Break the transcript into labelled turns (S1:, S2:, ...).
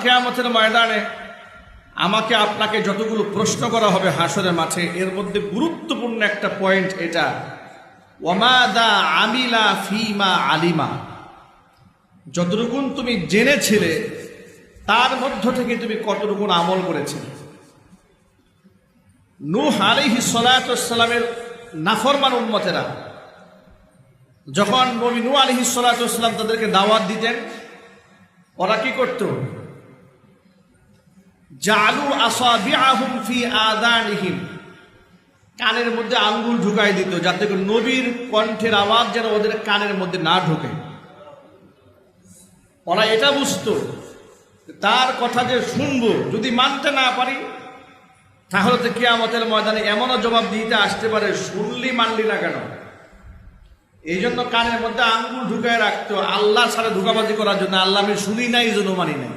S1: কিয়ামতের ময়দানে আমাকে আপনাকে যতগুলো প্রশ্ন করা হবে হাসরের মাঠে, এর মধ্যে গুরুত্বপূর্ণ একটা পয়েন্ট এটা, ওয়ামাদা আমিলা ফিমা আলিমা, যতটুকুন তুমি জেনেছিলে তার মধ্য থেকে তুমি কতটুকুন আমল করেছিলে। নূহ আলাইহিস সালাতু ওয়াস সালামের নাফরমান উম্মতেরা যখন নবী নূহ আলাইহিস সালাতু ওয়াস সালাম তাদেরকে দাওয়াত দিতেন, ওরা কি করত? জালু আসাবিআহুম ফি আযানিহিম, কানের মধ্যে আঙ্গুল ঢুকাই দিত যাতে করে নবীর কণ্ঠের আওয়াজ যেন ওদের কানের মধ্যে না ঢোকে। ওরা এটা বুঝতো তার কথা যে শুনবো, যদি মানতে না পারি তাহলে তো কিয়ামতের ময়দানে এমনও জবাব দিতে আসতে পারে, শুনলি মানলি না কেন। এই জন্য কানের মধ্যে আঙ্গুল ঢুকায় রাখতো, আল্লাহর সাথে ধোঁকাবাজি করার জন্য। আল্লাহ আমি শুনি নাই, এই জন্য মানি নাই।